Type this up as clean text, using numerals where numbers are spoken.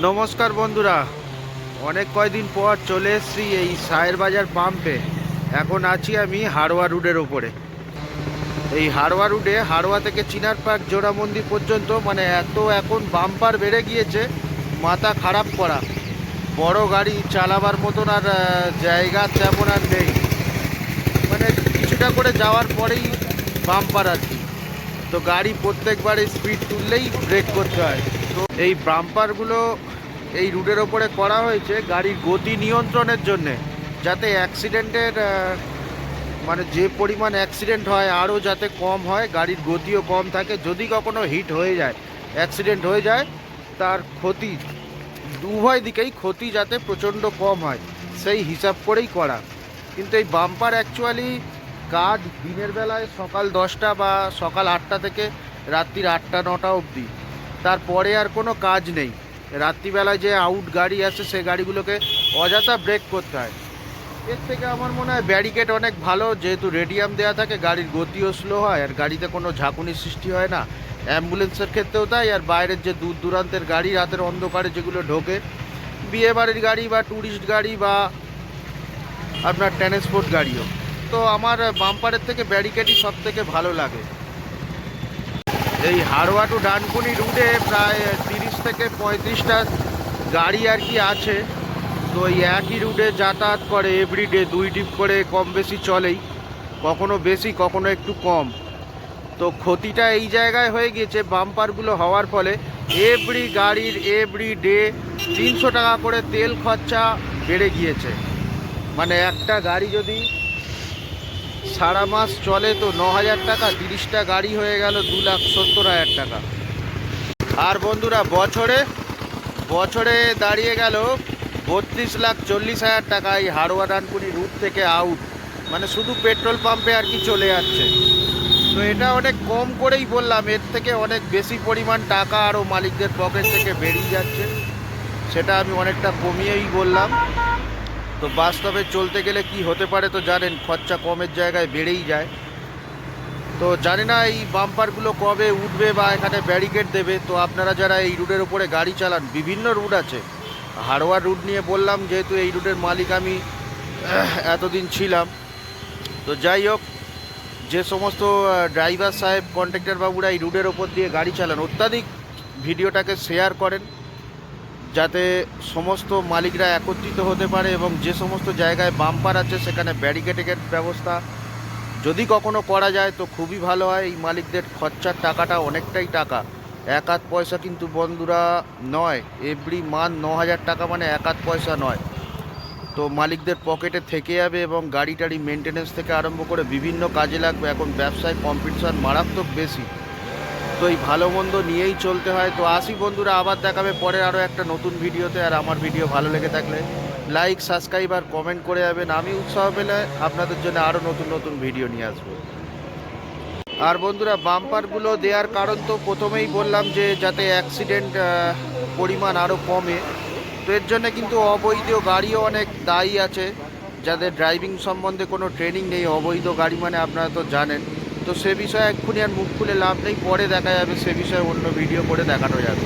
নমস্কার বন্ধুরা, অনেক কয়দিন পর চলে এসেছি এই সায়ের বাজার পাম্পে। এখন আছি আমি হাড়োয়া রোডের ওপরে। এই হাড়োয়া রোডে হাড়োয়া থেকে চিনার পার্ক জোড়া মন্দির পর্যন্ত মানে এত এখন বাম্পার বেড়ে গিয়েছে, মাথা খারাপ করা। বড় গাড়ি চালাবার মতন আর জায়গা তেমন আর নেই। মানে কিছুটা করে যাওয়ার পরেই বাম্পার আর কি। তো গাড়ি প্রত্যেকবারে স্পিড তুললেই ব্রেক করতে হয়। তো এই বাম্পারগুলো এই রুটের ওপরে করা হয়েছে গাড়ির গতি নিয়ন্ত্রণের জন্যে, যাতে অ্যাক্সিডেন্টের মানে যে পরিমাণ অ্যাক্সিডেন্ট হয় আরও যাতে কম হয়, গাড়ির গতিও কম থাকে। যদি কখনো হিট হয়ে যায়, অ্যাক্সিডেন্ট হয়ে যায়, তার ক্ষতি উভয় দিকেই ক্ষতি যাতে প্রচণ্ড কম হয় সেই হিসাব করেই করা। কিন্তু এই বাম্পার অ্যাকচুয়ালি কাজ দিনের বেলায় সকাল 10টা বা সকাল 8টা থেকে রাত্রির 8টা-9টা অবধি, তারপরে আর কোনো কাজ নেই। রাত্রিবেলায় যে আউট গাড়ি আছে সে গাড়িগুলোকে অযথা ব্রেক করতে হয়। এর থেকে আমার মনে হয় ব্যারিকেড অনেক ভালো, যেহেতু রেডিয়াম দেওয়া থাকে, গাড়ির গতিও স্লো হয় আর গাড়িতে কোনো ঝাঁকুনির সৃষ্টি হয় না। অ্যাম্বুলেন্সের ক্ষেত্রেও তাই। আর বাইরের যে দূর দূরান্তের গাড়ি রাতের অন্ধকারে যেগুলো ঢোকে, বিয়ে বাড়ির গাড়ি বা ট্যুরিস্ট গাড়ি বা আপনার ট্রান্সপোর্ট গাড়িও, তো আমার বাম্পারের থেকে ব্যারিকেডই সব থেকে ভালো লাগে। এই হাড়োয়া টু ডানকুনি রুটে প্রায় 30 থেকে 35টা গাড়ি আর কি আছে। তো এই একই রুটে যাতায়াত করে এভরিডে 2 ট্রিপ করে কম বেশি চলেই, কখনো বেশি কখনো একটু কম। তো ক্ষতিটা এই জায়গায় হয়ে গিয়েছে বাম্পারগুলো হওয়ার ফলে এভরি গাড়ির এভরিডে 300 টাকা করে তেল খরচা বেড়ে গিয়েছে। মানে একটা গাড়ি যদি সারা মাস চলে তো 9,000 টাকা, 30টা গাড়ি হয়ে গেল 2,70,000 টাকা। আর বন্ধুরা বছরে বছরে দাঁড়িয়ে গেল 32,40,000 টাকা এই হাড়োয়া ডানকুনি রুট থেকে আউট, মানে শুধু পেট্রোল পাম্পে আর কি চলে যাচ্ছে। তো এটা অনেক কম করেই বললাম, এর থেকে অনেক বেশি পরিমাণ টাকা আরও মালিকদের পকেট থেকে বেরিয়ে যাচ্ছে, সেটা আমি অনেকটা কমিয়েই বললাম। তো বাস্তবে চলতে গেলে কি হতে পারে তো জানেন, খরচা কমের জায়গায় বেড়েই যায়। তো জানি না এই বাম্পারগুলো কবে উঠবে বা এখানে ব্যারিকেড দেবে। তো আপনারা যারা এই রুটের উপরে গাড়ি চালান, বিভিন্ন রুট আছে, হাড়োয়ার রুট নিয়ে বললাম যেহেতু এই রুটের মালিক আমি এতদিন ছিলাম। তো যাই হোক, যে সমস্ত ড্রাইভার সাহেব কন্ট্রাক্টর বাবুরা এই রুটের ওপর দিয়ে গাড়ি চালান, অত্যাধিক ভিডিওটাকে শেয়ার করেন যাতে সমস্ত মালিকরা একত্রিত হতে পারে এবং যে সমস্ত জায়গায় বাম্পার আছে সেখানে ব্যারিকেডের ব্যবস্থা যদি কখনো করা যায় তো খুবই ভালো হয়। এই মালিকদের খরচার টাকাটা অনেকটাই টাকা, এক আধ পয়সা কিন্তু বন্ধুরা নয়। এভরি মান্থ 9,000 টাকা মানে এক আধ পয়সা নয়। তো মালিকদের পকেটে থেকে যাবে এবং গাড়ি টাড়ি মেনটেনেন্স থেকে আরম্ভ করে বিভিন্ন কাজে লাগবে। এখন ব্যবসায় কম্পিটিশন মারাত্মক বেশি, তো এই ভালো মন্দ নিয়েই চলতে হয়। তো আসি বন্ধুরা, আবার দেখাবে পরে আরও একটা নতুন ভিডিওতে। আর আমার ভিডিও ভালো লেগে থাকলে লাইক, সাবস্ক্রাইব আর কমেন্ট করে যাবেন। আমি উৎসাহ পেলে আপনাদের জন্য আরও নতুন নতুন ভিডিও নিয়ে আসবো। আর বন্ধুরা বাম্পারগুলো দেওয়ার কারণ তো প্রথমেই বললাম যে যাতে অ্যাক্সিডেন্ট পরিমাণ আরও কমে। তো এর জন্য কিন্তু অবৈধ গাড়িও অনেক দায়ী আছে, যাদের ড্রাইভিং সম্বন্ধে কোনো ট্রেনিং নেই। অবৈধ গাড়ি মানে আপনারা তো জানেন। তো সে বিষয়ে এক্ষুনি আর মুখ খুলে লাভ নেই, পরে দেখা যাবে, সে বিষয়ে অন্য ভিডিও করে দেখানো যাবে।